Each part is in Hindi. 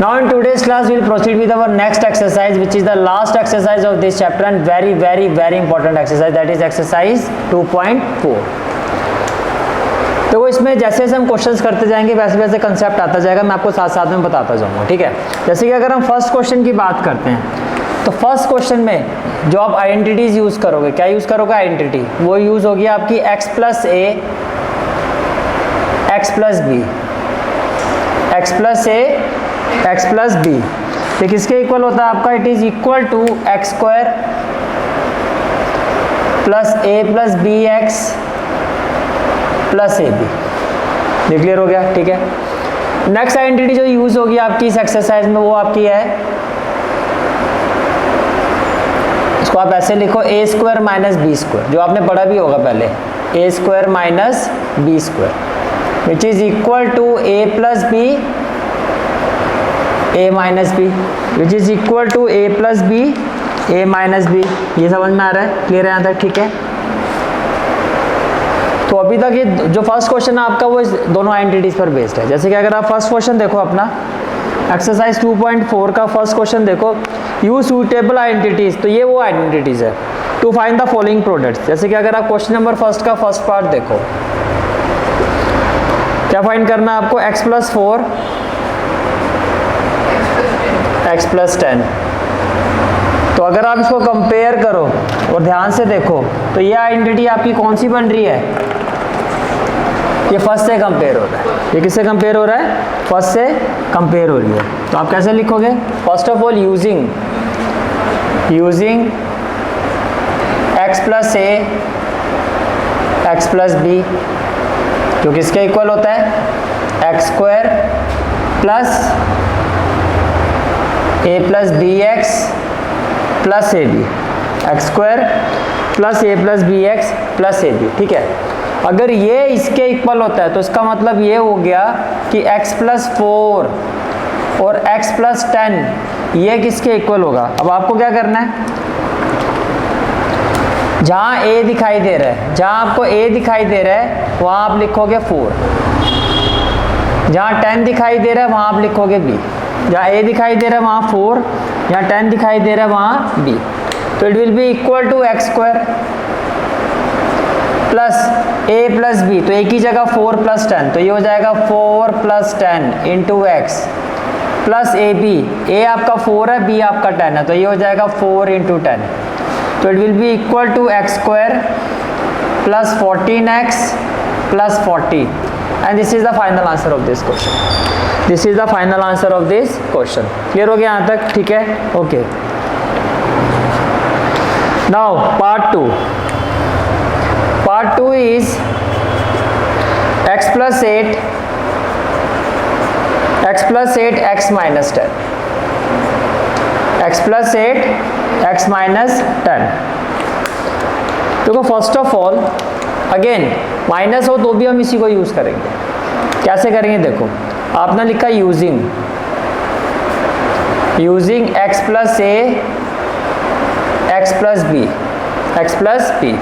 Now in today's class we will proceed with our next exercise, which is the last exercise of this chapter and very important exercise, that is exercise 2.4. तो इसमें जैसे जैसे हम क्वेश्चंस करते जाएंगे वैसे वैसे कंसेप्ट आता जाएगा, मैं आपको साथ साथ में बताता जाऊंगा, ठीक है। जैसे कि अगर हम फर्स्ट क्वेश्चन की बात करते हैं तो फर्स्ट क्वेश्चन में जो आप आइडेंटिटीज यूज करोगे, क्या यूज करोगे आइडेंटिटी, वो यूज होगी आपकी x plus a x plus b, x plus a x plus b, ये किसके इक्वल होता है आपका, it is equal to x square plus a plus b x plus a b. ये क्लियर हो गया, ठीक है। नेक्स्ट आइडेंटिटी जो यूज होगी आपकी इस एक्सरसाइज में वो आपकी है, इसको आप ऐसे लिखो a square minus b square, जो आपने पढ़ा भी होगा पहले, a square minus b square which is equal to a plus b a minus b which is equal to a plus b a minus b. ये समझ में आ रहा है, क्लियर है यहाँ तक, ठीक है। तो अभी तक ये जो फर्स्ट क्वेश्चन है आपका वो इस दोनों आइडेंटिटीज पर बेस्ड है। जैसे कि अगर आप फर्स्ट क्वेश्चन देखो अपना एक्सरसाइज 2.4 का फर्स्ट क्वेश्चन देखो, यूज सूटेबल आइडेंटिटीज, तो ये वो आइडेंटिटीज है to find the following products. जैसे कि अगर आप क्वेश्चन नंबर फर्स्ट का फर्स्ट पार्ट देखो, क्या फाइंड करना है आपको, x प्लस 4 x प्लस 10। तो अगर आप इसको कंपेयर करो और ध्यान से देखो तो ये आइडेंटिटी आपकी कौन सी बन रही है, ये फर्स्ट से कंपेयर हो रहा है। ये किससे कंपेयर हो रहा है, फर्स्ट से कंपेयर हो रही है। तो आप कैसे लिखोगे, first of all using x plus a x plus b, जो किसके इक्वल होता है, x square plus a plus b x plus a b, x square plus a plus b x plus a b, ठीक है। अगर ये इसके इक्वल होता है तो इसका मतलब ये हो गया कि x प्लस 4 और x प्लस 10 ये किसके इक्वल होगा। अब आपको क्या करना है, जहाँ a दिखाई दे रहा है, जहाँ आपको a दिखाई दे रहा है वहाँ आप लिखोगे 4, जहाँ 10 दिखाई दे रहा है वहाँ आप लिखोगे b, जहाँ a दिखाई दे रहा है वहाँ 4, यहाँ 10 दिखाई दे रहा है वहाँ b। तो it will be equal to x square plus a plus b, तो एक ही जगह 4 प्लस 10, तो ये हो जाएगा 4 plus 10 into x plus a b, a आपका 4 है, b आपका 10 है, तो ये हो जाएगा 4 इंटू 10। तो it will be equal to x square plus 14x plus 40 and this is the final answer of this question. This is the final answer of this question. Clear हो गया यहाँ तक, ठीक है, okay. Now part 2 is x plus 8 x minus 10, x plus 8 x minus 10। देखो first of all again minus हो तो भी हम इसी को यूज करेंगे। कैसे करेंगे देखो, आपने लिखा using x plus a x plus b, x plus b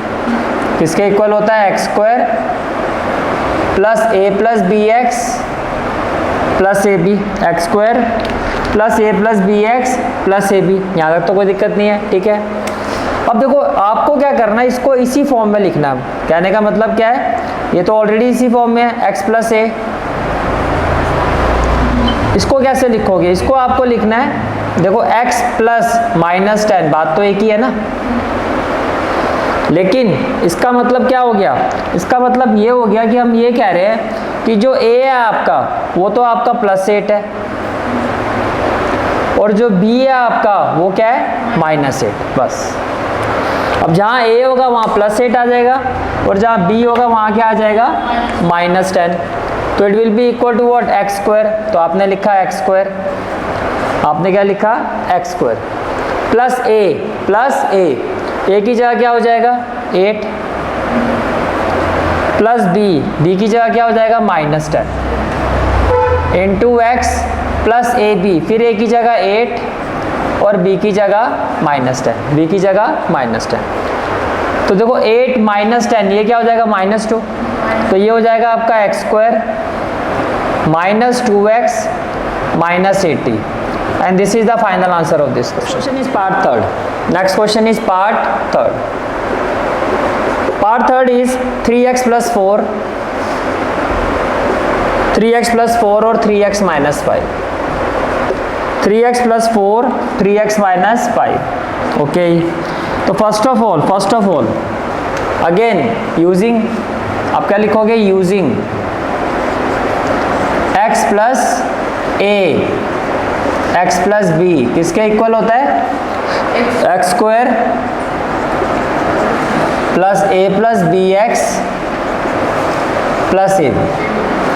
किसके इक्वल होता है, x square plus a plus b x plus a b, x square plus a plus b x plus a b. यहाँ तक तो कोई दिक्कत नहीं है, ठीक है। अब देखो आपको क्या करना है, इसको इसी फॉर्म में लिखना है। कहने का मतलब क्या है, ये तो ऑलरेडी इसी फॉर्म में है, एक्स प्लस ए। इसको कैसे लिखोगे, इसको आपको लिखना है, देखो x प्लस माइनस 10, बात तो एक ही है ना, लेकिन इसका मतलब क्या हो गया, इसका मतलब ये हो गया कि हम ये कह रहे हैं कि जो a है आपका वो तो आपका प्लस 8 है और जो b है आपका वो क्या है, माइनस 8, बस। अब जहाँ a होगा वहाँ प्लस 8 आ जाएगा और जहाँ b होगा वहाँ क्या आ जाएगा, माइनस 10। तो it will be equal to what, x square. तो आपने लिखा एक्स स्क्वायर, आपने क्या लिखा, एक्स स्क्वायर प्लस ए की जगह क्या हो जाएगा 8 प्लस बी की जगह क्या हो जाएगा minus 10 into x plus a b, फिर ए की जगह 8 और बी की जगह माइनस 10, बी की जगह माइनस 10। तो देखो 8 माइनस 10 ये क्या हो जाएगा -2, तो ये हो जाएगा आपका x square -2x minus 80. And this is the final answer of this question. Question is part third. Next question is part third. Part third is 3x plus 4, 3x plus 4 और 3x minus 5. 3x plus 4, 3x minus 5. Okay. तो first of all, again using, आप क्या लिखोगे? Using x plus a, x plus b किसके इक्वल होता है? x square plus a plus b x plus a b,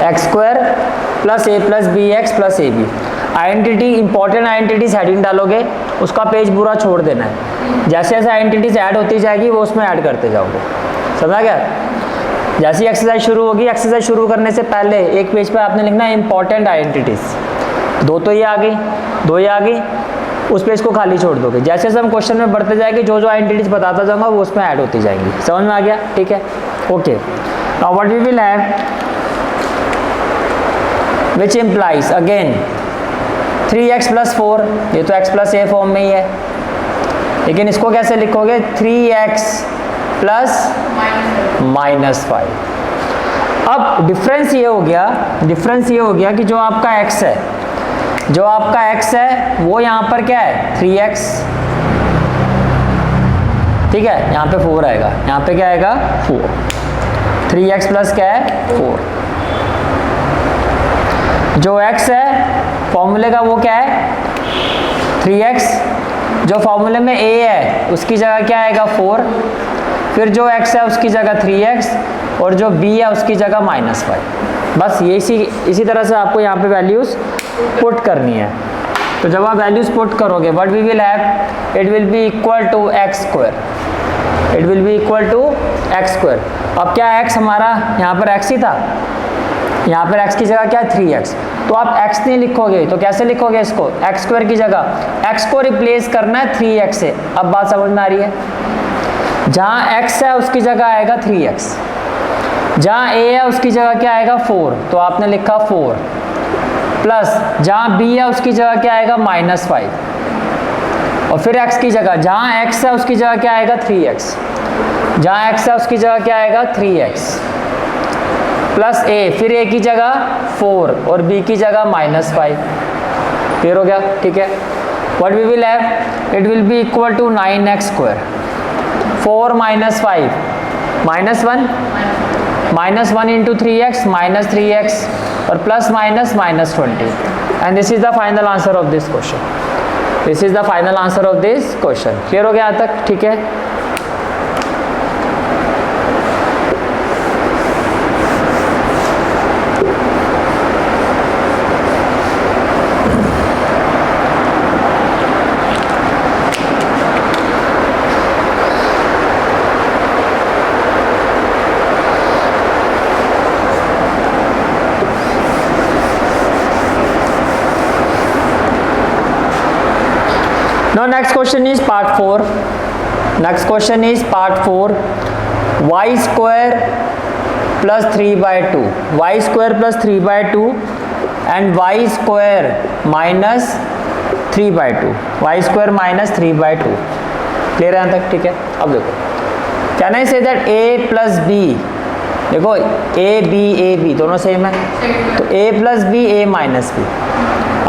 x square plus a plus b x plus a b. Identity, important identities heading डालोगे, उसका पेज पूरा छोड़ देना है. जैसे जैसे आइडेंटिटीज ऐड होती जाएगी वो उसमें ऐड करते जाओगे. समझा क्या? जैसी एक्सरसाइज शुरू होगी, एक्सरसाइज शुरू करने से पहले एक पेज पे आपने लिखना है इंपॉर्टेंट आइडेंटिटीज. 2 तो ये आ गई, 2 ये आ गई, उस पेज को खाली छोड़ दोगे. जैसे जैसे हम क्वेश्चन में बढ़ते जाएंगे, जो जो आइडेंटिटीज बताता जाऊंगा वो उसमें ऐड होती जाएंगी. समझ में आ गया? ठीक है, okay. Now what we will have, which implies again 3x plus 4, ये तो x प्लस ए फॉर्म में ही है, लेकिन इसको कैसे लिखोगे? 3x plus minus 5. अब डिफरेंस ये हो गया कि जो आपका x है वो यहाँ पर क्या है? 3x. ठीक है, यहाँ पे 4 आएगा, यहाँ पे क्या आएगा? 4. 3x प्लस क्या है? 4. जो x है फॉर्मूले का वो क्या है? 3x. जो फॉर्मूले में a है उसकी जगह क्या आएगा? 4. फिर जो x है उसकी जगह 3x और जो b है उसकी जगह माइनस 5. बस ये इसी तरह से आपको यहाँ पे वैल्यूज पुट करनी है. तो जब आप वैल्यूज पुट करोगे, what we will have, it will be equal to x square. It will be equal to x square. अब क्या x हमारा यहाँ पर x ही था, यहाँ पर x की जगह क्या है? 3x. तो आप x नहीं लिखोगे तो कैसे लिखोगे इसको? एक्स स्क्वायर की जगह x को रिप्लेस करना है 3x से. अब बात समझ में आ रही है? जहाँ x है उसकी जगह आएगा 3x, जहाँ a है उसकी जगह क्या आएगा? 4. तो आपने लिखा 4 प्लस जहाँ b है उसकी जगह क्या आएगा? माइनस 5. और फिर x की जगह, जहाँ x है उसकी जगह क्या आएगा? 3x. जहाँ x है उसकी जगह क्या आएगा? 3x प्लस a, फिर a की जगह 4 और b की जगह माइनस 5. क्लियर हो गया? ठीक है. What we will have, it will be equal to 9x square. 4 minus 5 minus 1, minus 1 into 3x minus 3x और plus minus minus 20. And this is the final answer of this question. This is the final answer of this question. Clear हो गया यहाँ तक? ठीक है. Now next question is part 4. Next question is part 4. Y square plus 3 by 2. Y square plus 3 by 2 and y square minus 3 by 2. Y square minus 3 by 2. Clear है यहाँ तक? ठीक है. अब देखो, Can I say that a plus b, देखो a b दोनों सेम है, तो a plus b a minus b.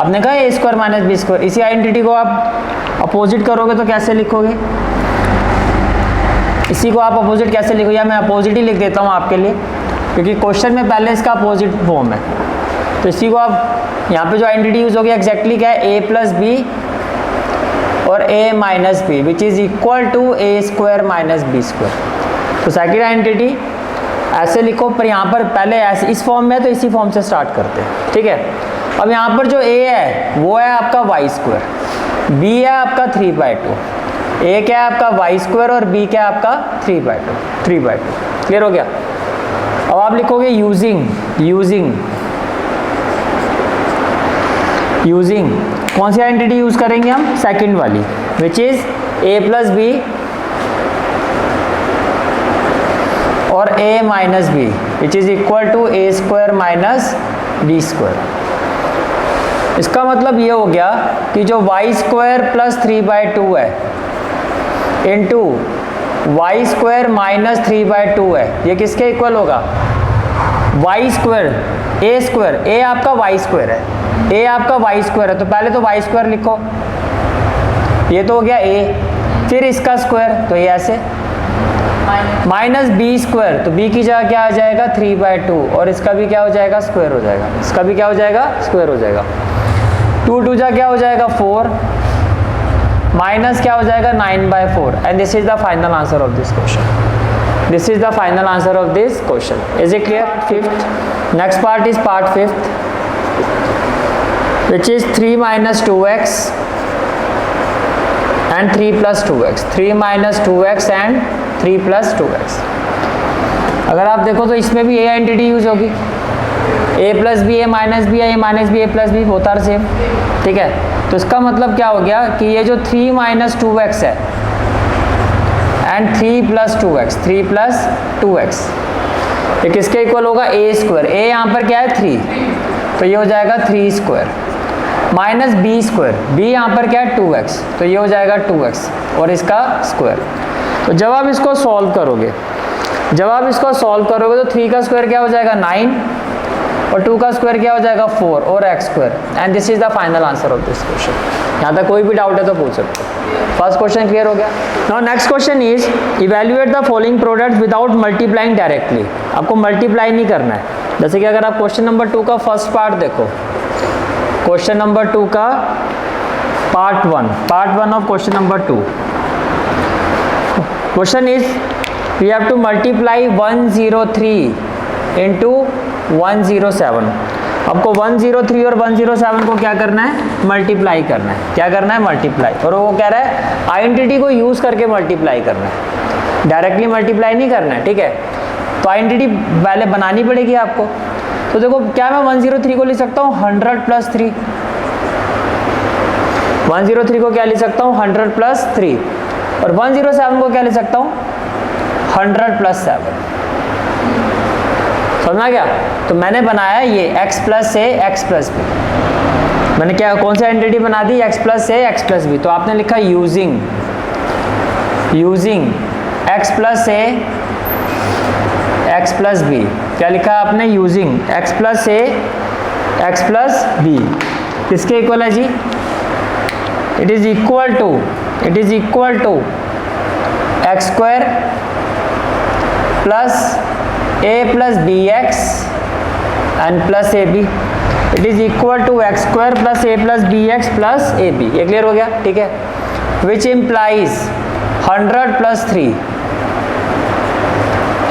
आपने कहा a square minus b square. इसी आइडेंटिटी को आप अपोजिट करोगे तो कैसे लिखोगे? इसी को आप अपोजिट कैसे लिखोगे? या मैं अपोजिट ही लिख देता हूँ आपके लिए, क्योंकि क्वेश्चन में पहले इसका अपोजिट फॉर्म है. तो इसी को आप यहाँ पे जो आइडेंटिटी यूज होगी एग्जैक्टली क्या है? a प्लस बी और a minus b which is equal to a square minus b square. तो सेकेंड आइडेंटिटी ऐसे लिखो, पर यहाँ पर पहले ऐसे इस फॉर्म में है तो इसी फॉर्म से स्टार्ट करते हैं. ठीक है. अब यहाँ पर जो a है वो है आपका वाई स्क्वायर, b है आपका 3 बाई 2, a क्या है आपका वाई स्क्वायर और b क्या है आपका 3 बाई 2. क्लियर हो गया? अब आप लिखोगे यूजिंग कौन सी आइडेंटिटी यूज करेंगे हम? सेकंड वाली, which is a plus b और a minus b which is equal to a square minus b square. इसका मतलब ये हो गया कि जो वाई स्क्वायर प्लस 3/2 है इंटू वाई स्क्वायर माइनस 3/2 है, ये किसके इक्वल होगा? वाई स्क्वायर ए स्क्वायर, ए आपका वाई स्क्वायर है, ए आपका वाई स्क्वायर है, तो पहले तो वाई स्क्वायर लिखो, ये तो हो गया ए, फिर इसका स्क्वायर तो ये ऐसे माइनस बी स्क्वायर, तो बी की जगह क्या आ जाएगा 3/2 और इसका भी क्या हो जाएगा स्क्वायर हो जाएगा, इसका भी क्या हो जाएगा स्क्वायर हो जाएगा। 2 2 जा क्या हो जाएगा 4 माइनस क्या हो जाएगा 9/4 and this is the final answer of this question. This is the final answer of this question. Is it clear? Fifth, next part is part fifth which is 3 minus 2x and 3 plus 2x, 3 minus 2x and 3 plus 2x। अगर आप देखो तो इसमें भी ए एंटिटी यूज होगी, a plus b a minus b a minus b a plus b होता है सेम, ठीक है। तो इसका मतलब क्या हो गया कि ये जो 3 minus 2x है and 3 plus 2x, 3 plus 2x ये किसके इक्वल होगा? ए स्क्वायर, ए यहाँ पर क्या है 3, तो ये हो जाएगा 3 square minus b square, b यहाँ पर क्या है 2x, तो ये हो जाएगा 2x और इसका स्क्वायर। तो जब आप इसको सॉल्व करोगे, तो 3 का स्क्वायर क्या हो जाएगा 9 और 2 का स्क्वायर क्या हो जाएगा 4 और x square and this is the final answer of this question. यहाँ तक कोई भी डाउट है तो पूछ सकते हो। फर्स्ट क्वेश्चन क्लियर हो गया। Now next question is evaluate the following products without multiplying directly. आपको मल्टीप्लाई नहीं करना है। जैसे कि अगर आप क्वेश्चन नंबर 2 का फर्स्ट पार्ट देखो, क्वेश्चन नंबर 2 का part 1 of question number 2, question is we have to multiply 103 into 107। आपको 103 और 107 को क्या करना है? मल्टीप्लाई करना है। क्या करना है? मल्टीप्लाई। और वो कह रहा है आइडेंटिटी को यूज करके मल्टीप्लाई करना है, डायरेक्टली मल्टीप्लाई नहीं करना है, ठीक है। तो आइडेंटिटी पहले बनानी पड़ेगी आपको। तो देखो क्या मैं 103 को लिख सकता हूँ 100 प्लस 3, 103 को क्या लिख सकता हूँ 100 प्लस 3 और 107 को क्या लिख सकता हूँ 100 प्लस 7। समझा क्या? तो मैंने बनाया ये x plus a x plus b. मैंने क्या कौन सी आइडेंटिटी बना दी? x plus a x plus b. तो आपने लिखा using x plus a x plus b. क्या लिखा आपने? Using x plus a x plus b. किसके इक्वल है जी? It is equal to x square plus a plus b x and plus a b. It is equal to x square plus a plus b x plus a b. ये क्लियर हो गया? ठीक है। Which implies 100 plus 3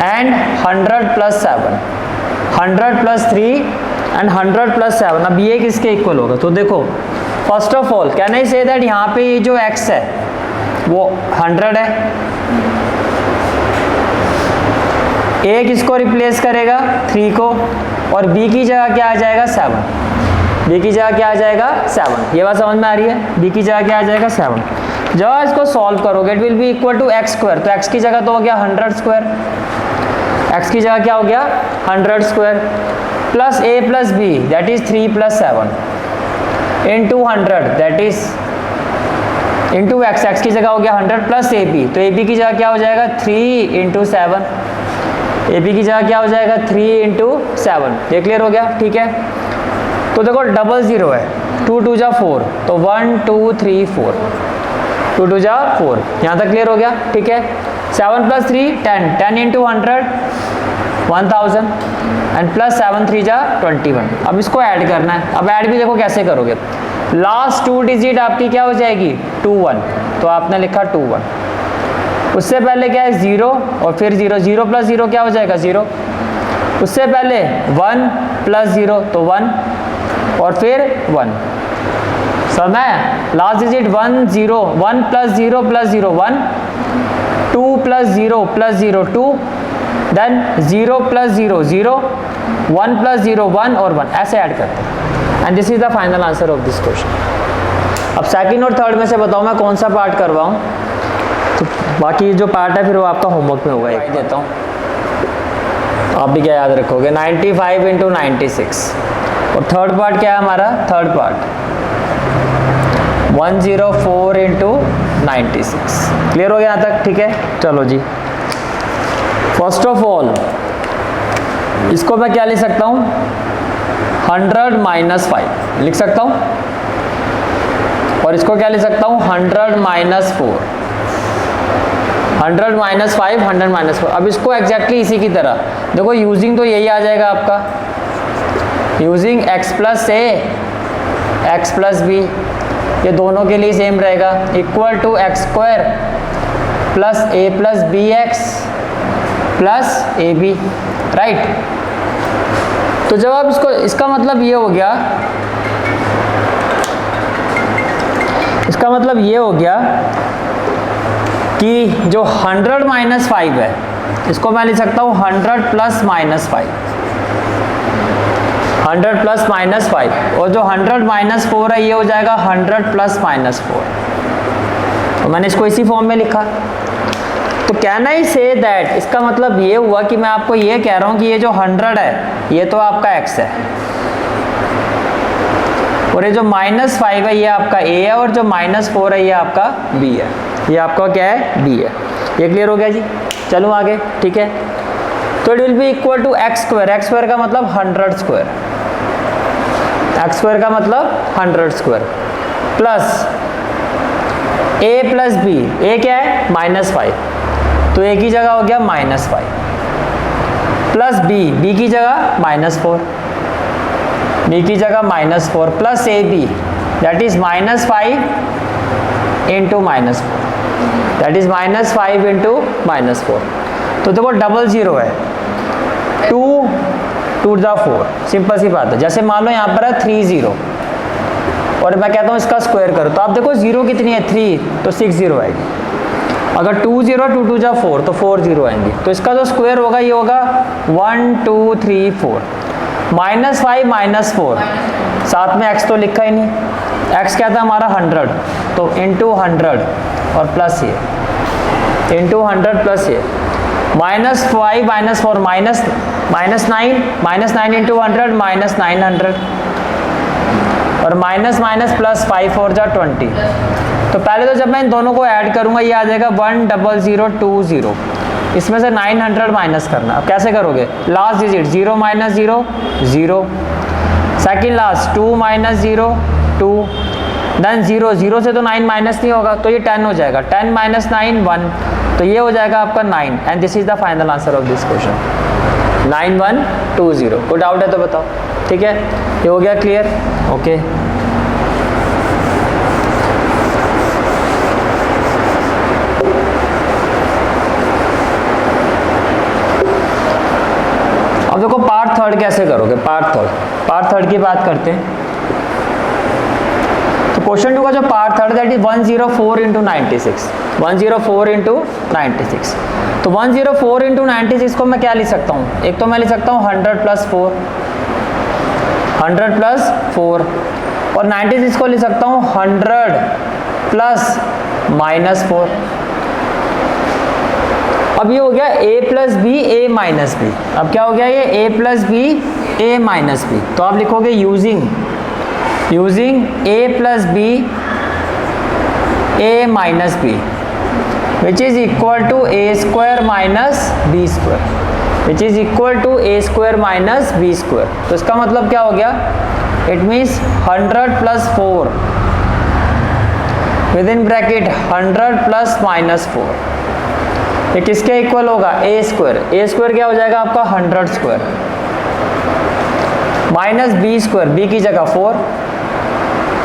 and 100 plus 7, 100 plus 3 and 100 plus 7। अब ये किसके इक्वल होगा? तो देखो first of all can I say that यहाँ पे ये जो x है वो 100 है, a किसको रिप्लेस करेगा? 3 को, और b की जगह क्या आ जाएगा 7। b की जगह क्या आ जाएगा 7। ये बात समझ में आ रही है? b की जगह क्या आ जाएगा 7। जब आप इसको सॉल्व करोगे it will be equal to x square. तो x की जगह तो हो गया 100 स्क्वायर, x की जगह क्या हो गया 100 square plus a plus b that is 3 plus 7 into 100 that is into x, x की जगह हो गया 100 प्लस ए बी। तो ए बी की जगह क्या हो जाएगा 3 इंटू 7, ए बी की जगह क्या हो जाएगा 3 इंटू 7। ये क्लियर हो गया? ठीक है। तो देखो डबल जीरो है, 2 2 जा 4, तो 1 2 3 4, 2 2 जा 4। यहाँ तक क्लियर हो गया? ठीक है। 7 प्लस 3 10, 10 इंटू 100 1000 एंड प्लस 7 3 जा 21। अब इसको ऐड करना है। अब ऐड भी देखो कैसे करोगे। लास्ट 2 डिजिट आपकी क्या हो जाएगी 2 1, तो आपने लिखा 2 1। उससे पहले क्या है 0 और फिर 0, 0 प्लस 0 क्या हो जाएगा 0। उससे पहले 1 प्लस 0 तो 1 और फिर 1। समय last digit 1 0, 1 plus 0 plus 0 1, 2 plus 0 plus 0 2, then 0 plus 0 0, 1 plus 0 1 और 1, ऐसे ऐड करते हैं। And this is the final answer of this question. अब सेकंड और थर्ड में से बताओ मैं कौन सा पार्ट करवाऊं। तो बाकी जो पार्ट है फिर वो आपका होमवर्क में होगा। एक देता हूँ, आप भी क्या याद रखोगे 95 इंटू 96। और थर्ड पार्ट क्या है हमारा, थर्ड पार्ट 104 इंटू 96। क्लियर हो गया यहाँ तक, ठीक है। चलो जी, फर्स्ट ऑफ ऑल इसको मैं क्या लिख सकता हूँ, 100 माइनस 5 लिख सकता हूँ, और इसको क्या लिख सकता हूँ, 100 माइनस 4, 100 माइनस 5, 100 माइनस 4। अब इसको एग्जैक्टली इसी की तरह देखो, यूजिंग तो यही आ जाएगा आपका, using x plus a x plus b, ये दोनों के लिए सेम रहेगा, equal to x square plus a plus b x plus a b, right. तो जब आप इसको, इसका मतलब ये हो गया, इसका मतलब ये हो गया कि जो 100 माइनस 5 है, इसको मैं लिख सकता हूँ 100 प्लस माइनस 5, 100 प्लस माइनस 5, और जो 100 माइनस 4 है ये हो जाएगा 100 प्लस माइनस 4। तो मैंने इसको इसी फॉर्म में लिखा। तो कैन आई से दैट, इसका मतलब ये हुआ कि मैं आपको ये कह रहा हूँ कि ये जो 100 है ये तो आपका x है, और ये जो माइनस 5 है ये आपका a है, और जो माइनस 4 है ये आपका b है, ये आपका क्या है, b है। ये क्लियर हो गया जी। चलो आगे, ठीक है। तो it will be equal to x square, x square का मतलब 100 स्क्वायर, एक्स स्क्वायर का मतलब 100 square, plus a plus b, a क्या है, माइनस 5, तो a की जगह हो गया माइनस 5, प्लस b की जगह माइनस 4, b की जगह minus 4, plus a b that is minus 5 into minus 4, that is minus 5 into minus 4। तो देखो डबल जीरो है, 2 टू द 4, सिंपल सी बात है। जैसे मान लो यहाँ पर है 3 0, और मैं कहता हूँ इसका स्क्वायर करो, तो आप देखो जीरो कितनी है, 3, तो 6 0 आएगी। अगर 2 0 2 2 जा 4, तो 4 0 आएंगी। तो इसका जो स्क्वायर होगा ये होगा 1 2 3 4, माइनस 5 माइनस 4, साथ में x तो लिखा ही नहीं, x क्या था हमारा 100, तो इंटू 100 और प्लस ये इंटू 100 प्लस ये, minus 5 minus 4 minus 9 into 100 minus 900, और माइनस माइनस प्लस 5 4 जा 20। तो पहले तो जब मैं इन दोनों को ऐड करूंगा ये आ जाएगा 10020, इसमें से 900 माइनस करना। अब कैसे करोगे, last digit 0 minus 0 0, second last 2 minus 0 2, then 0 0 से तो 9 माइनस नहीं होगा, तो ये 10 हो जाएगा, 10 माइनस 9 1, तो ये हो जाएगा आपका 9, and this is the final answer of this question 9120। कोई डाउट है तो बताओ, ठीक है। ये हो गया क्लियर, ओके। अब देखो पार्ट थर्ड कैसे करोगे, पार्ट थर्ड की बात करते हैं। तो क्वेश्चन 2 का जो part third that is 104 into 96, 104 into 96। तो 104 इंटू 96 को मैं क्या लिख सकता हूँ, एक तो मैं लिख सकता हूँ 100 प्लस 4, 100 प्लस 4, और 96 को लिख सकता हूँ 100 प्लस माइनस 4। अब ये हो गया a plus b a minus b. अब क्या हो गया ये a plus b a minus b, तो आप लिखोगे using a plus b a minus b which is equal to a square minus b square, which is equal to a square minus b square. तो इसका मतलब क्या हो गया, it means 100 plus 4 within bracket 100 plus minus 4, ये किसके इक्वल होगा, a स्क्वायर क्या हो जाएगा आपका 100 square minus b square, b की जगह 4,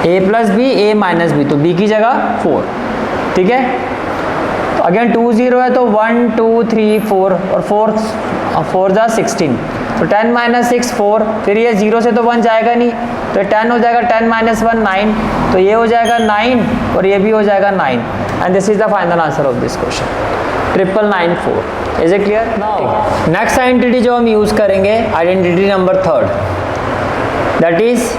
a plus b a minus b, तो b की जगह 4, ठीक है। तो अगेन 2 0 है, तो 1 2 3 4, और 4 जा 16, तो 10 माइनस 6 4, फिर ये 0 से तो 1 जाएगा नहीं, तो 10 हो जाएगा, 10 माइनस 1 9, तो ये हो जाएगा 9 और ये भी हो जाएगा 9, and this is the final answer of this question 999 is a clear. Now next identity जो हम यूज करेंगे, identity number third, that is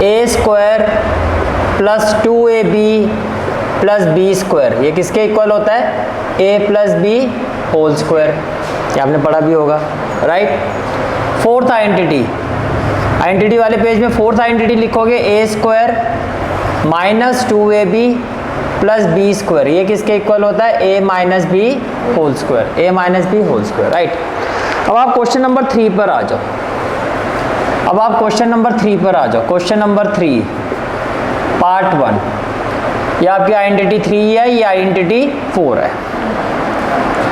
a square plus 2ab plus b square, ये किसके इक्वल होता है, a plus b whole square, ये आपने पढ़ा भी होगा, राइट। फोर्थ आइडेंटिटी वाले पेज में फोर्थ आइडेंटिटी लिखोगे a square minus 2ab plus b square, ये किसके इक्वल होता है? A minus b whole square, a minus b whole square, right. अब आप क्वेश्चन नंबर 3 पर आ जाओ। क्वेश्चन नंबर 3 पार्ट 1, ये आपकी आइडेंटिटी 3 है, ये आइडेंटिटी 4 है।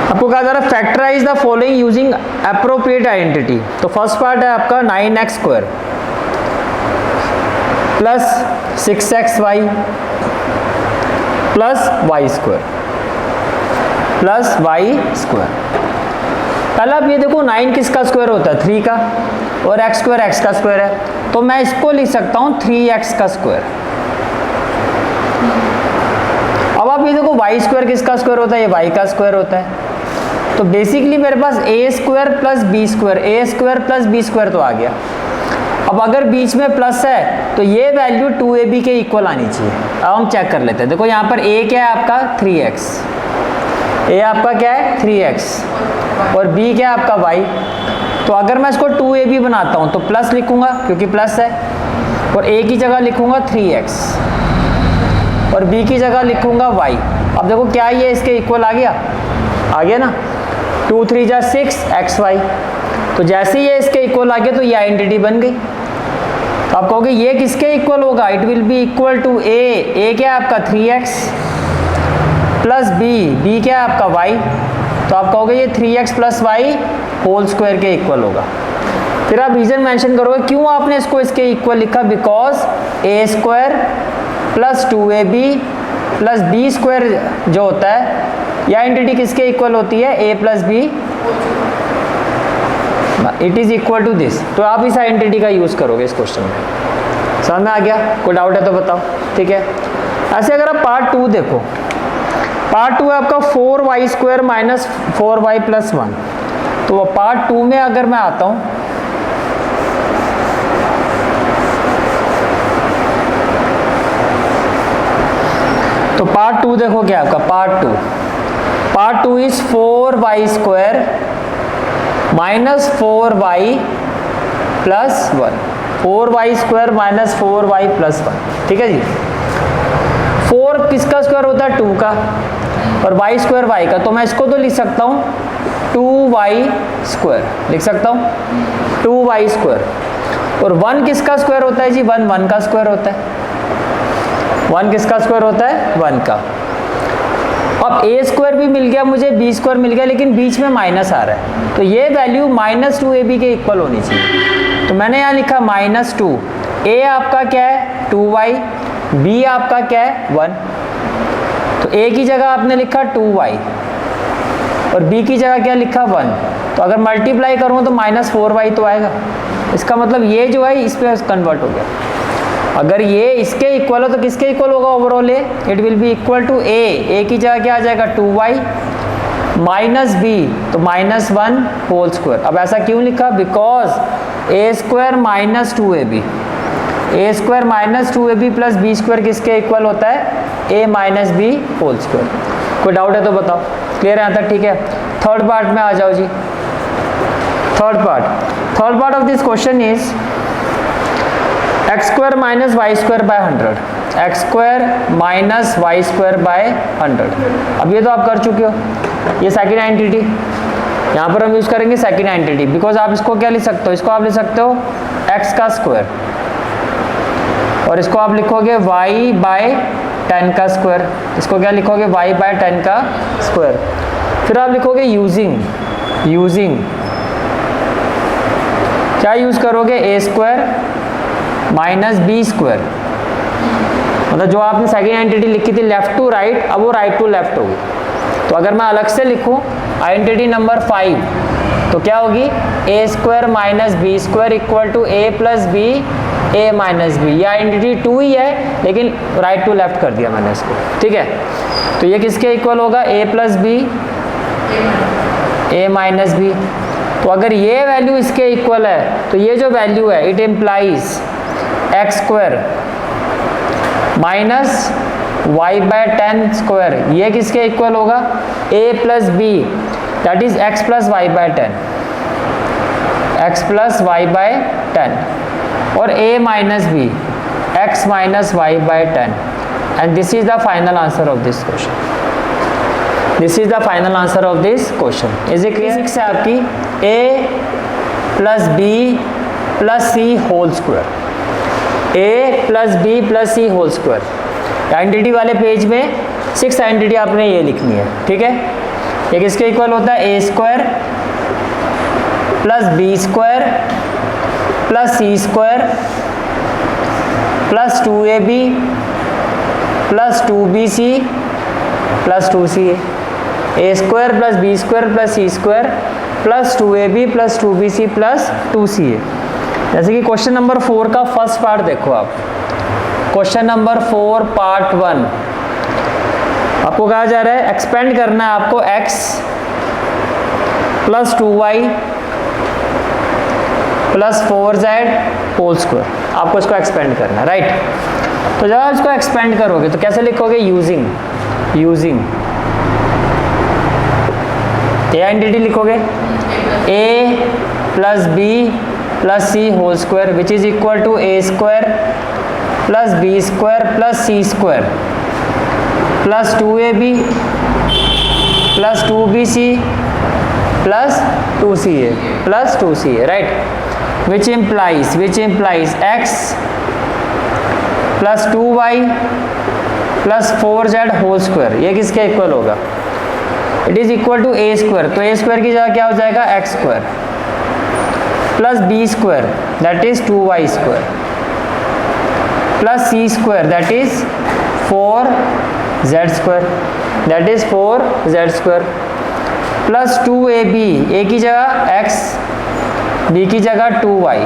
आपको कहा जा रहा है factorise the following using appropriate identity. तो फर्स्ट पार्ट है आपका 9x square plus 6xy plus y square पहला आप ये देखो 9 किसका स्क्वायर होता है? 3 का, और x स्क्वायर x का स्क्वायर है, तो मैं इसको लिख सकता हूँ 3x का स्क्वायर। अब आप ये देखो y स्क्वायर किसका स्क्वायर होता है? ये y का स्क्वायर होता है। तो बेसिकली मेरे पास a square plus b square, a square plus b square तो आ गया। अब अगर बीच में प्लस है तो ये वैल्यू 2ab के इक्वल आनी चाहिए। अब हम चेक कर लेते हैं। देखो यहाँ पर a क्या है आपका? 3x, a आपका क्या है? 3x, और b क्या है आपका? y। तो अगर मैं इसको 2ab बनाता हूँ तो प्लस लिखूंगा क्योंकि प्लस है, और a की जगह लिखूंगा 3x और b की जगह लिखूंगा y। अब देखो क्या ये इसके इक्वल आ गया ना? 2 3 जा 6 xy। तो जैसे ये इसके इक्वल आ गया तो ये आइडेंटिटी बन गई। तो आप कहोगे ये किसके इक्वल होगा? It will be equal to a क्या है आपका? 3x प्लस b क्या है आपका? y। तो आप कहोगे ये 3x plus y whole square के इक्वल होगा। फिर आप रीजन मेंशन करोगे क्यों आपने इसको इसके इक्वल लिखा? Because a square plus 2ab plus b square जो होता है, यह आइडेंटिटी किसके इक्वल होती है? a plus b, it is equal to this. तो आप इस आइडेंटिटी का यूज करोगे इस क्वेश्चन में। समझ में आ गया? कोई डाउट है तो बताओ, ठीक है। ऐसे अगर आप पार्ट 2 देखो, पार्ट 2 है आपका 4y square minus 4y plus 1। तो पार्ट 2 में अगर मैं आता हूं, तो पार्ट 2 देखो क्या आपका? Part 2 is 4y square minus 4y plus 1, 4y square minus 4y plus 1, ठीक है जी। 4 किसका स्क्वायर होता है? 2 का, और y स्क्वायर y का। तो मैं इसको तो लिख सकता हूँ 2y स्क्वायर, लिख सकता हूँ 2y स्क्वायर। और 1 किसका स्क्वायर होता है जी? 1 का स्क्वायर होता है। 1 किसका स्क्वायर होता है? 1 का। अब a स्क्वायर भी मिल गया मुझे, b स्क्वायर मिल गया, लेकिन बीच में माइनस आ रहा है, तो ये वैल्यू माइनस 2ab के इक्वल होनी चाहिए। तो मैंने यहाँ लिखा माइनस 2, a आपका क्या है? 2y, b आपका क्या है? 1। तो a की जगह आपने लिखा 2y और b की जगह क्या लिखा? 1। तो अगर मल्टीप्लाई करूँ तो माइनस 4y तो आएगा। इसका मतलब ये जो है इस पर कन्वर्ट हो गया। अगर ये इसके इक्वल हो तो किसके इक्वल होगा overall? It will be equal to a की जगह क्या आ जाएगा? 2y माइनस b, तो माइनस 1 होल स्क्वायर। अब ऐसा क्यों लिखा? Because a square minus 2ab, a square minus 2ab plus b square किसके इक्वल होता है? a minus b whole square. कोई डाउट है तो बताओ, क्लियर है यहाँ तक? ठीक है। थर्ड पार्ट में आ जाओ जी। Third part of this question is x square minus y square by 100, x square minus y square by 100। अब ये तो आप कर चुके हो, ये सेकंड आइडेंटिटी। यहाँ पर हम यूज करेंगे सेकंड आइडेंटिटी, बिकॉज आप इसको क्या लिख सकते हो? इसको आप लिख सकते हो x का स्क्वायर, और इसको आप लिखोगे y बाय 10 का स्क्वायर। इसको क्या लिखोगे? y बाय 10 का स्क्वायर। फिर आप लिखोगे यूजिंग क्या यूज करोगे? a square minus b square. मतलब जो आपने सेकेंड आइडेंटिटी लिखी थी लेफ्ट टू राइट, अब वो राइट टू लेफ्ट होगी। तो अगर मैं अलग से लिखूं आइडेंटिटी नंबर 5, तो क्या होगी? a square minus b square equal to a plus b a minus b. ये आइडेंटिटी 2 ही है, लेकिन राइट टू लेफ्ट कर दिया मैंने इसको, ठीक है। तो ये किसके इक्वल होगा? a plus b a minus b. तो अगर ये वैल्यू इसके इक्वल है तो ये जो वैल्यू है it implies x square minus y by 10 square, ये किसके इक्वल होगा? a plus b, that is x plus y by 10, x plus y by 10 और a minus b x minus y by 10 and this is the final answer of this question. This is the final answer of this question. Is it clear? Six है आपकी a plus b plus c whole square. a plus b plus c whole square identity वाले पेज में 6th आइडेंटिटी आपने ये लिखनी है. ठीक है, एक इसके इक्वल होता है a square plus b square plus c square plus 2ab plus 2bc plus 2ca. A square plus b square plus c square plus 2ab plus 2bc plus 2ca. जैसे कि क्वेश्चन नंबर 4 का फर्स्ट पार्ट देखो आप. क्वेश्चन नंबर 4 पार्ट 1 आपको कहा जा रहा है एक्सपेंड करना है आपको x plus 2y plus 4z whole square. आपको इसको एक्सपेंड करना है, राइट. तो जब आप इसको एक्सपेंड करोगे तो कैसे लिखोगे? यूजिंग ए आइडेंटिटी लिखोगे a plus b plus c whole square which is equal to a square plus b square plus c square plus 2ab plus 2bc plus 2ca plus 2ca, right. Which implies x plus 2y plus 4z whole square. ये किसके इक्वल होगा? It is equal to a square. तो ए स्क्वायर की जगह क्या हो जाएगा? X square plus b square that is 2y square plus c square that is 4z square that is 4z square plus 2ab a की जगह x बी की जगह 2y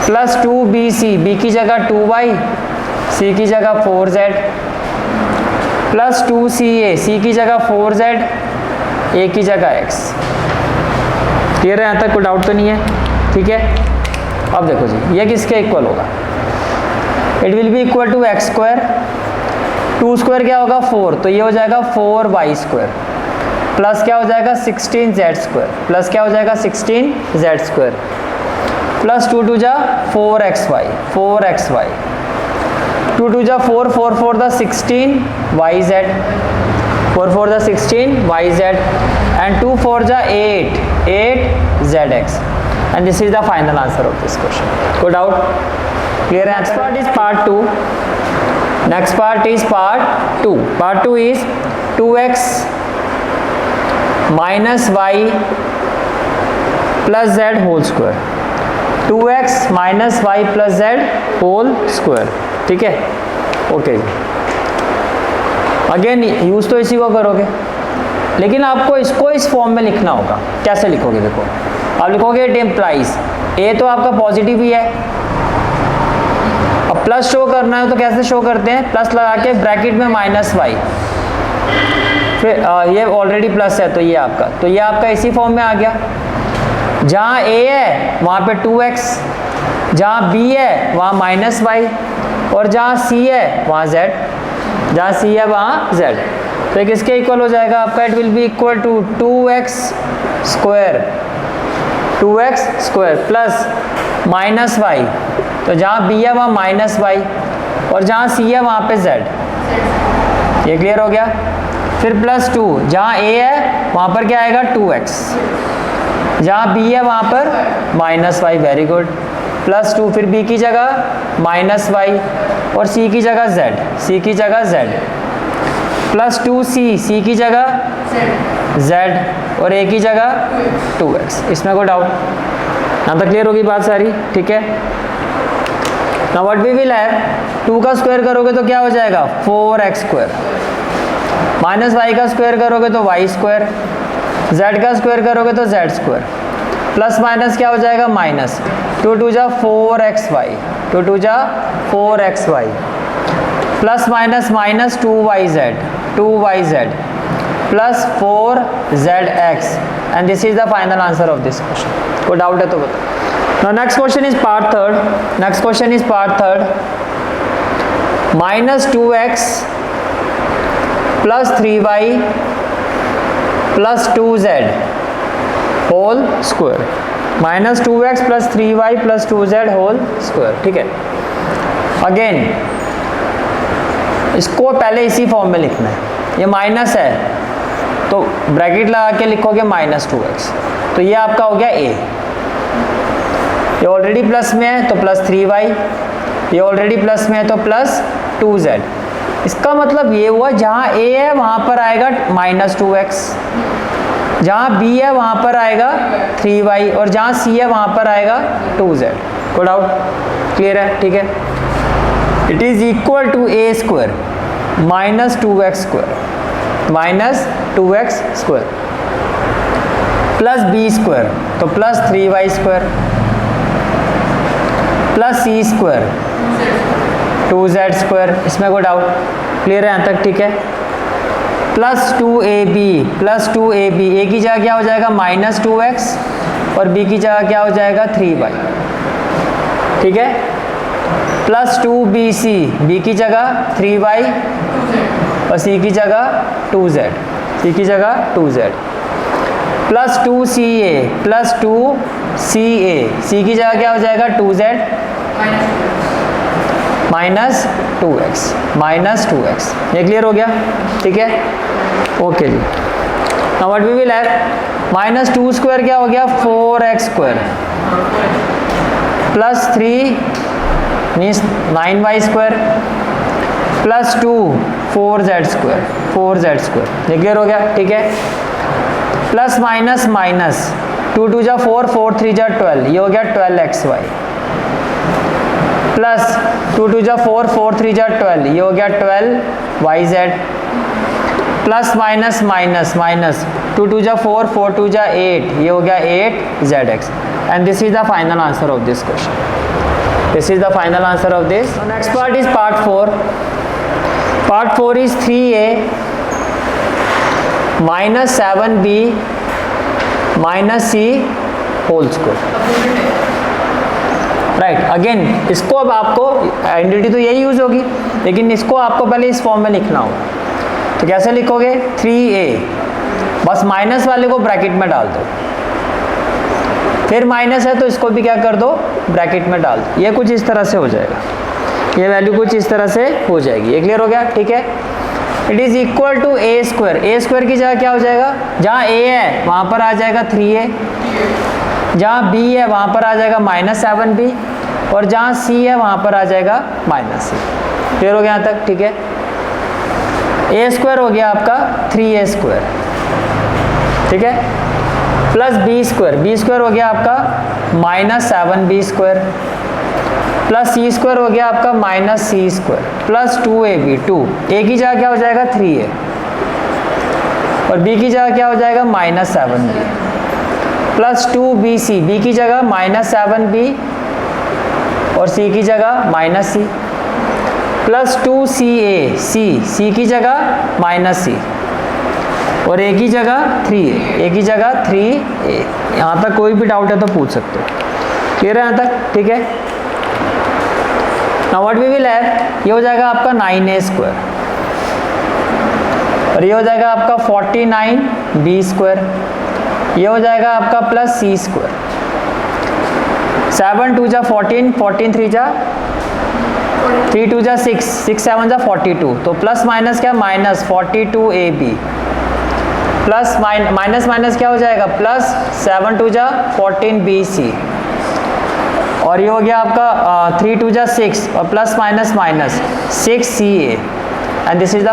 प्लस 2bc बी की जगह 2y सी की जगह 4z प्लस 2ca सी की जगह 4z ए की जगह x. क्लियर है? यहाँ तक कोई डाउट तो नहीं है? ठीक है. अब देखो जी, ये किसके इक्वल होगा? It will be equal to x square. 2 square क्या होगा? 4. तो ये हो जाएगा 4y स्क्वायर प्लस क्या हो जाएगा? 16z स्क्वायर प्लस क्या हो जाएगा? 16z स्क्वायर प्लस 2 2 जा 4xy 2 2 जा 4 4 4 the 16yz 4 4 the 16yz and 2 4 जा 8zx and this is the final answer of this question. Go doubt? Clear? Next part is part 2. Next part is part 2. Part 2 is 2x minus y plus z whole square. 2x minus y plus z whole square. ठीक है, ओके. अगेन यूज तो इसी को करोगे, लेकिन आपको इसको इस फॉर्म में लिखना होगा. कैसे लिखोगे? देखो, आप लिखोगे इट इम्प्लाइज. ए तो आपका पॉजिटिव ही है. अब प्लस शो करना है तो कैसे शो करते हैं? प्लस लगा के ब्रैकेट में माइनस वाई, फिर ये ऑलरेडी प्लस है तो ये आपका इसी फॉर्म में आ गया. जहाँ a है वहाँ पे 2x, जहाँ b है वहाँ माइनस वाई और जहाँ c है वहाँ z, जहाँ c है वहाँ z. तो एक इसके इक्वल हो जाएगा आपका. It will be equal to 2x square plus minus y. तो जहाँ b है वहाँ माइनस वाई और जहाँ c है वहाँ पे z. ये क्लियर हो गया. फिर प्लस 2, जहाँ a है वहाँ पर क्या आएगा? 2x, जहाँ b है वहाँ पर minus y. Very good. Plus 2, फिर b की जगह माइनस वाई और c की जगह z, प्लस 2c की जगह z और a की जगह 2x. इसमें कोई डाउट? यहाँ तक क्लियर होगी बात सारी? ठीक है. Now what we will have, 2 का स्क्वायर करोगे तो क्या हो जाएगा? 4x square. माइनस वाई का स्क्वायर करोगे तो वाई स्क्वायर, z का स्क्वायर करोगे तो z स्क्वायर, प्लस माइनस क्या हो जाएगा? माइनस. 2 2 जा 4xy, 2 2 जा 4xy plus minus minus 2yz plus 4zx and this is the final answer of this question. कोई डाउट है तो बताओ. Now next question is part third. Minus 2x plus 3y plus 2z whole square. -2x plus 3y plus 2z whole square, ठीक है। अगेन इसको पहले इसी फॉर्म में लिखना है, ये माइनस है तो ब्रैकेट लगा के लिखोगे -2x, तो ये आपका हो गया a, ये ऑलरेडी प्लस में है तो प्लस 3y, ये ऑलरेडी प्लस में है तो प्लस 2z। इसका मतलब ये हुआ जहाँ a है वहाँ पर आएगा -2x, जहाँ b है वहाँ पर आएगा 3y और जहाँ c है वहाँ पर आएगा 2z। कोई डाउट? क्लियर है? ठीक है। It is equal to a square -2x square plus b square तो plus 3y square plus c square 2z square. इसमें कोई डाउट? क्लियर है यहाँ तक? ठीक है। प्लस 2ab a की जगह क्या हो जाएगा -2x और b की जगह क्या हो जाएगा 3y, ठीक है। प्लस 2bc b की जगह 3y और c की जगह 2z, plus 2ca plus 2ca c की जगह क्या हो जाएगा 2z -2x, ये क्लियर हो गया? ठीक है, ओके जी। Now what we will have, -2 square क्या हो गया 4x square plus 3 means 9y square plus 2 4z square, ये क्लियर हो गया? ठीक है। प्लस माइनस 2 2 जा 4 4 3 जा 12, ये हो गया 12xy प्लस 2 2 जा 4 4 3 जा 12, ये हो गया 12yz प्लस माइनस 2 2 जा 4 4 2 जा 8, ये हो गया 8zx। And this is the final answer of this question. This is the final answer of this. Next part is part 4। Part 4 is 3a -7b -c whole square. Right, again इसको अब आपको आइडेंटिटी तो यही यूज होगी, लेकिन इसको आपको पहले इस फॉर्म में लिखना होगा। तो कैसे लिखोगे 3a, बस माइनस वाले को ब्रैकेट में डाल दो, फिर माइनस है तो इसको भी क्या कर दो ब्रैकेट में डाल दो। ये कुछ इस तरह से हो जाएगा, ये वैल्यू कुछ इस तरह से हो जाएगी। ये क्लियर हो गया? ठीक है। It is equal to a square की जगह क्या हो जाएगा, जहाँ a है वहाँ पर आ जाएगा 3a, जहाँ b है वहाँ पर आ जाएगा -7b और जहाँ c है वहाँ पर आ जाएगा -c। क्लियर हो गया यहाँ तक? ठीक है। a स्क्वायर हो गया आपका 3a स्क्वायर, ठीक है, प्लस b स्क्वायर हो गया आपका -7b square plus c square हो गया आपका -c square plus 2ab, 2a की जगह क्या हो जाएगा 3a और b की जगह क्या हो जाएगा -7b प्लस 2bc, b की जगह -7b और c की जगह -c प्लस 2ca, c की जगह -c और a की जगह 3a, यहाँ तक कोई भी डाउट है तो पूछ सकते हो। क्लियर है यहाँ तक? ठीक है। Now what we will have, ये हो जाएगा आपका 9a स्क्वायर और ये हो जाएगा आपका 49b स्क्वायर, ये हो जाएगा आपका प्लस c स्क्वायर। 7 2 जा 14, 14 3 जा 3 2 जा 6, 6 7 जा 42, तो प्लस माइनस क्या -42ab प्लस माइनस क्या हो जाएगा प्लस 7 2 जा 14bc और ये हो गया आपका 3 2 जा 6 और plus minus 6ca and this is the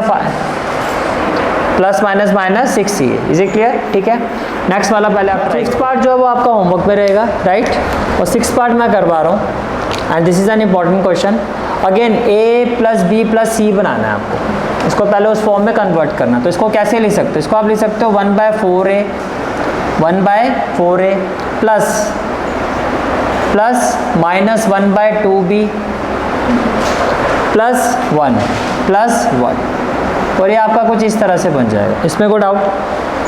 plus minus 6ca। Is it clear? ठीक है। नेक्स्ट वाला पहले आप 6th पार्ट जो है वो आपका होमवर्क में रहेगा, राइट, और 6th पार्ट मैं करवा रहा हूँ and this is an important question. Again a plus b plus c बनाना है आपको, इसको पहले उस फॉर्म में कन्वर्ट करना। तो इसको कैसे लिख सकते हो? इसको आप लिख सकते हो 1/4a प्लस -1/2b प्लस 1 और ये आपका कुछ इस तरह से बन जाएगा। इसमें कोई डाउट?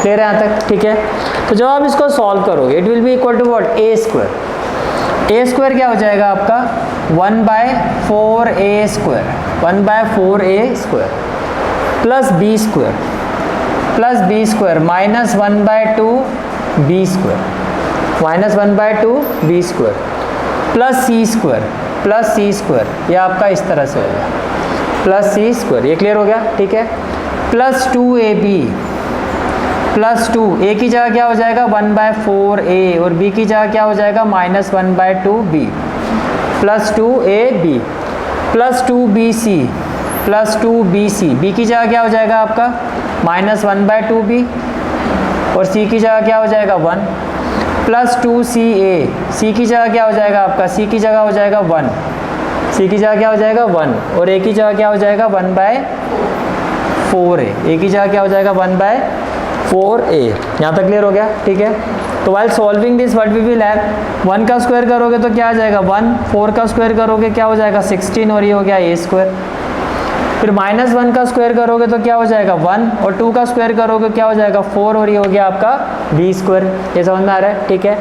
क्लियर है यहाँ तक? ठीक है। तो जब आप इसको सॉल्व करोगे it will be equal to what a square क्या हो जाएगा आपका 1/4a square plus b square -1/2b square -1/2 b square plus c square, ये आपका इस तरह से हो गया प्लस सी स्क्वायर, ये क्लियर हो गया, ठीक है। प्लस 2ab प्लस 2, ए की जगह क्या हो जाएगा 1/4a और बी की जगह क्या हो जाएगा -1/2b plus 2ab plus 2bc plus 2bc, B की जगह क्या हो जाएगा आपका -1/2b और सी की जगह क्या हो जाएगा 1 प्लस 2ca, सी की जगह क्या हो जाएगा आपका, सी की जगह हो जाएगा 1, सी की जगह क्या हो जाएगा 1 और ए की जगह क्या हो जाएगा 1/4a, ए की जगह क्या हो जाएगा 1/4a। यहाँ तक क्लियर हो गया, ठीक है। तो while solving this what we will have, 1 का स्क्वायर करोगे तो क्या आ जाएगा 1, 4 का स्क्वायर करोगे क्या हो जाएगा 16 और ये हो गया a स्क्वायर। फिर -1 का स्क्वायर करोगे तो क्या हो जाएगा 1 और 2 का स्क्वायर करोगे क्या हो जाएगा 4 और ये हो गया आपका b स्क्वायर। ये समझ में आ रहा है, ठीक है।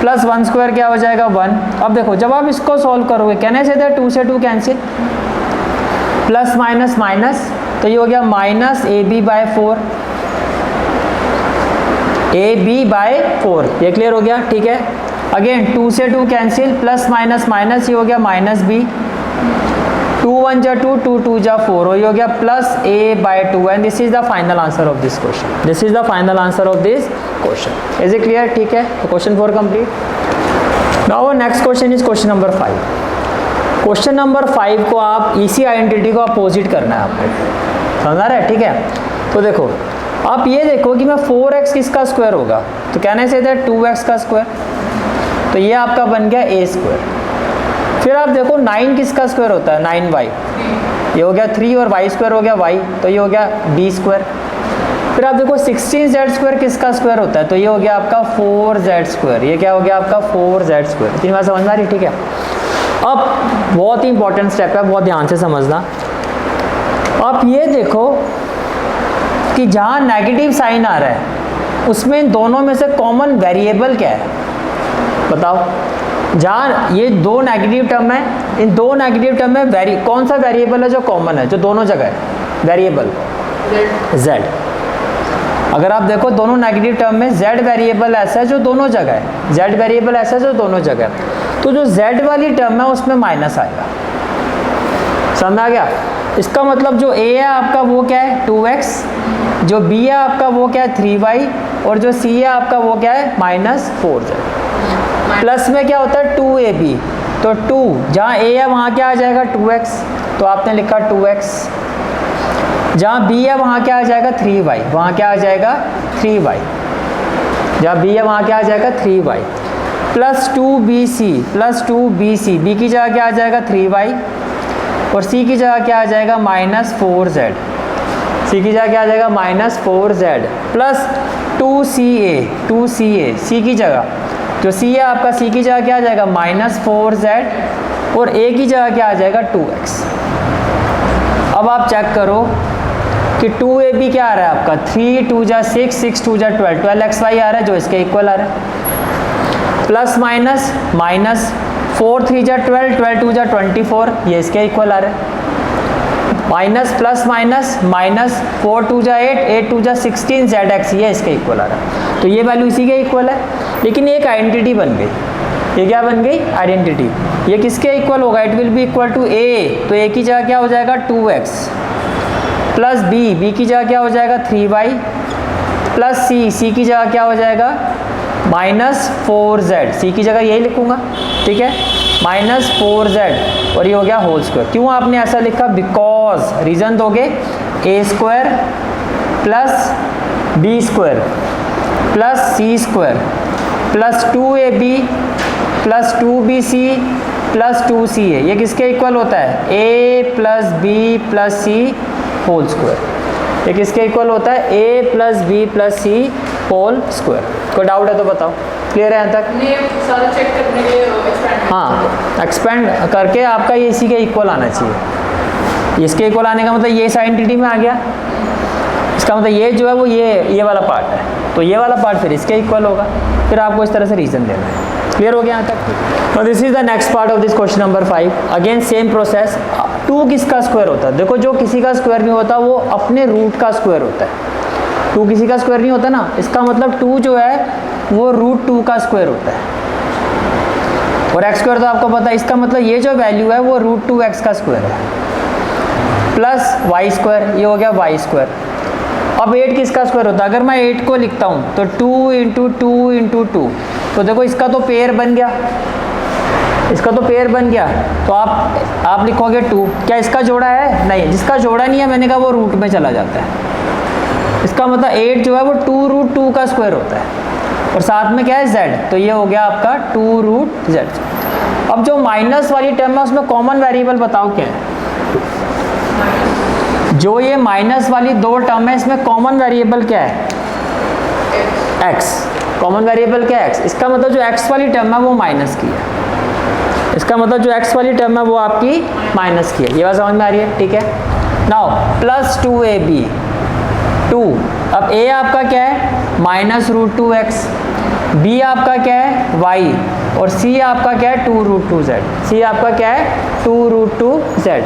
प्लस 1 स्क्वायर क्या हो जाएगा 1। अब देखो जब आप इसको सॉल्व करोगे कहने से 2 से 2 कैंसिल, प्लस माइनस माइनस, तो ये हो गया -ab/4 ab/4, ये क्लियर हो गया, ठीक है। अगेन 2 से 2 कैंसिल, प्लस माइनस माइनस, ये हो गया -b, 2 1 जा 2, 2 2 जा 4 और ये हो गया plus a/2 and this is the final answer of this question, this is the final answer of this question. Is it clear, ठीक है। तो question 4 complete. Now next question is question number 5। Question number 5 को आप इसी आइडेंटिटी को अपोजिट करना है आपको, समझ आ रहा है, ठीक है। तो देखो आप ये देखो कि मैं 4x किसका स्क्वायर होगा, तो कहने से 2x का स्क्वायर, तो ये आपका बन गया a स्क्वायर। फिर आप देखो 9 किसका स्क्वायर होता है 9y, ये हो गया 3 और y स्क्वायर हो गया y, तो ये हो गया b स्क्वायर। फिर आप देखो 16z स्क्वायर किसका स्क्वायर होता है, तो ये हो गया आपका 4z स्क्वायर, ये क्या हो गया आपका 4z स्क्वायर। इतनी बात समझ में आ रही, ठीक है। अब बहुत ही इंपॉर्टेंट स्टेप है, बहुत ध्यान से समझना। आप ये देखो कि जहाँ नेगेटिव साइन आ रहा है उसमें इन दोनों में से कॉमन वेरिएबल क्या है, बताओ। जहाँ ये दो नेगेटिव टर्म है, इन दो नेगेटिव टर्म में कौन सा वेरिएबल है जो कॉमन है, जो दोनों जगह है वेरिएबल z। अगर आप देखो दोनों नेगेटिव टर्म में z वेरिएबल ऐसा है जो दोनों जगह है, z वेरिएबल ऐसा है जो दोनों जगह है, तो जो z वाली टर्म है उसमें माइनस आएगा, समझ आ गया। इसका मतलब जो a है आपका वो क्या है 2x, जो b है आपका वो क्या है 3y और जो c है आपका वो क्या है -4z। प्लस में क्या होता है 2ab, तो 2 जहाँ a है वहाँ क्या आ जाएगा 2x, तो आपने लिखा 2x। जहाँ b है वहाँ क्या आ जाएगा 3y, वहाँ क्या आ जाएगा 3y। जहाँ b है वहाँ क्या आ जाएगा 3y प्लस 2bc, b की जगह क्या आ जाएगा 3y और c की जगह क्या आ जाएगा -4z, c की जगह क्या आ जाएगा -4z प्लस 2ca, c की जगह जो c है आपका c की जगह क्या आ जाएगा -4z और a की जगह क्या आ जाएगा 2x। अब आप चेक करो कि 2ab क्या आ रहा है आपका 3 2 जा 6, 6 2 जा 12, 12xy आ रहा है जो इसके इक्वल आ रहा है, प्लस माइनस माइनस 4 3 जा 12, 12 2 जा 24, ये इसके इक्वल आ रहा है, माइनस प्लस माइनस माइनस 4 2 जा 8, 8 2 जा 16 zx, ये इसके इक्वल आ रहा है। तो ये वैल्यू इसी के इक्वल है, लेकिन एक आइडेंटिटी बन गई। ये क्या बन गई आइडेंटिटी, ये किसके इक्वल होगा, it will be equal to a, तो a की जगह क्या हो जाएगा 2x प्लस b की जगह क्या हो जाएगा 3y प्लस c की जगह क्या हो जाएगा -4z, c की जगह यही लिखूंगा, ठीक है -4z और ये हो गया होल स्क्वायर। क्यों आपने ऐसा लिखा, बिकॉज रीजन दोगे a square plus b square plus c square plus 2ab plus 2bc plus 2ca, ये किसके इक्वल होता है a plus b plus c whole square. ये किसके इक्वल होता है a plus b plus c whole square. कोई डाउट है तो बताओ, क्लियर है यहाँ तक? सारा चेक करने के लिए हाँ, एक्सपेंड करके आपका ये इसी के इक्वल आना चाहिए। इसके इक्वल आने का मतलब ये इस आइडेंटिटी में आ गया, इसका मतलब ये जो है वो ये वाला पार्ट है, तो ये वाला पार्ट फिर इसके इक्वल होगा। फिर आपको इस तरह से रीजन देना है। क्लियर हो गया यहाँ तक? तो this is the next part of this question number 5। Again same process. 2 किसका स्क्वायर होता है? देखो जो किसी का स्क्वायर नहीं होता वो अपने रूट का स्क्वायर होता है। 2 किसी का स्क्वायर नहीं होता ना, इसका मतलब 2 जो है वो √2 का स्क्वायर होता है, और एक्स स्क्वायर तो आपको पता है, इसका मतलब ये जो वैल्यू है वो √2x का स्क्वायर है प्लस वाई स्क्वायर, ये हो गया वाई स्क्वायर। अब 8 किसका स्क्वायर होता है? अगर मैं 8 को लिखता हूँ तो 2 × 2 × 2, तो देखो इसका तो पेयर बन गया, इसका तो पेयर बन गया, तो आप लिखोगे 2। क्या इसका जोड़ा है? नहीं, जिसका जोड़ा नहीं है मैंने कहा वो रूट में चला जाता है। इसका मतलब 8 जो है वो 2√2 का स्क्वायर होता है, और साथ में क्या है z, तो ये हो गया आपका 2√z। अब जो माइनस वाली टर्म है उसमें कॉमन वेरिएबल बताओ क्या है? जो ये माइनस वाली दो टर्म है इसमें कॉमन वेरिएबल क्या है? x। कॉमन वेरिएबल क्या है? x। इसका मतलब जो x वाली टर्म है वो माइनस की है, इसका मतलब जो x वाली टर्म है वो आपकी माइनस की है। ये बात समझ में आ रही है? ठीक है। नाउ प्लस 2ab 2, अब a आपका क्या है? -√2x, b आपका क्या है? y, और c आपका क्या है? 2√2z। c आपका क्या है? 2√2z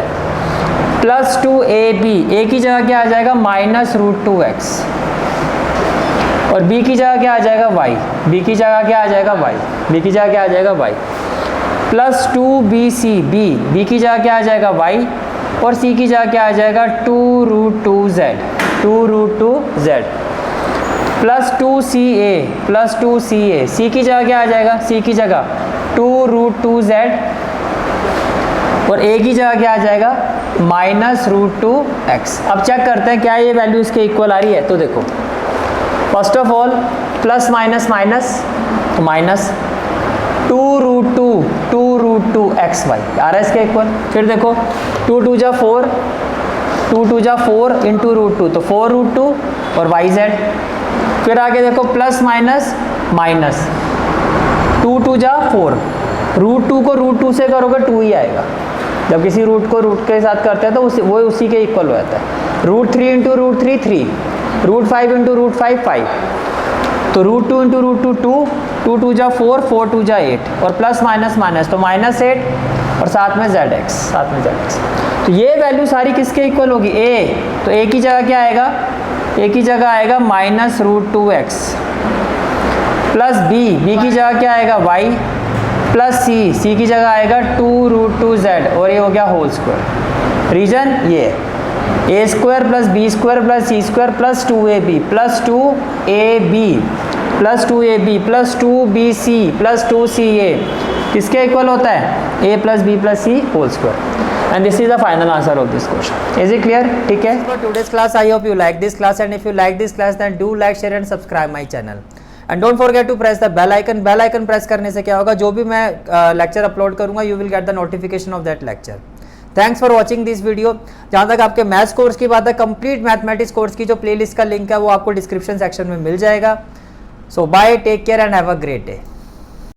प्लस 2ab, a की जगह क्या आ जाएगा? -√2x, और b की जगह क्या आ जाएगा? y, b की जगह क्या आ जाएगा? y, b की जगह क्या आ जाएगा? y, प्लस 2bc, b की जगह क्या आ जाएगा? y, और c की जगह क्या आ जाएगा? 2√2z, 2√2z plus 2ca, c की जगह क्या आ जाएगा? c की जगह 2√2z, और a की जगह क्या आ जाएगा? -√2x। अब चेक करते हैं क्या ये वैल्यू इसके इक्वल आ रही है। तो देखो, first of all plus minus minus, तो माइनस 2√2xy आ रहा है इसके इक्वल। फिर देखो 2 2 जा 4, 2 2 जा 4 × √2, तो 4√2 और yz। फिर आगे देखो प्लस माइनस माइनस 2 2 जा 4, √2 को √2 से करोगे 2 ही आएगा। जब किसी रूट को रूट के साथ करते हैं तो वो उसी के इक्वल हो जाता है। √3 × √3 3, √5 × √5 5, तो √2 × √2 2, 2 2 जा 4, 4 2 जा 8, और प्लस माइनस माइनस तो -8, और साथ में zx, साथ में zx। तो ये वैल्यू सारी किसके इक्वल होगी? a, तो a की जगह क्या आएगा? a की जगह आएगा -√2x, प्लस b की जगह क्या आएगा? y, प्लस c की जगह आएगा 2√2z, और ये हो गया होल स्क्वायर। रीजन ये a square plus b square plus c square plus 2ab plus 2ab plus 2ab plus 2bc plus 2ca किसके इक्वल होता है? a plus b plus c whole square. And this is the final answer of this question. Is it clear? ठीक है। For today's class, I hope you like this class, and if you like this class, then do like, share and subscribe my channel. And don't forget to press the bell icon. Bell icon press करने से क्या होगा? जो भी मैं lecture upload करूँगा, you will get the notification of that lecture. Thanks for watching this video. जहाँ तक आपके मैथ्स कोर्स की बात है, कंप्लीट मैथमेटिक्स कोर्स की जो प्लेलिस्ट का लिंक है वो आपको डिस्क्रिप्शन सेक्शन में मिल जाएगा. So bye, take care and have a great day.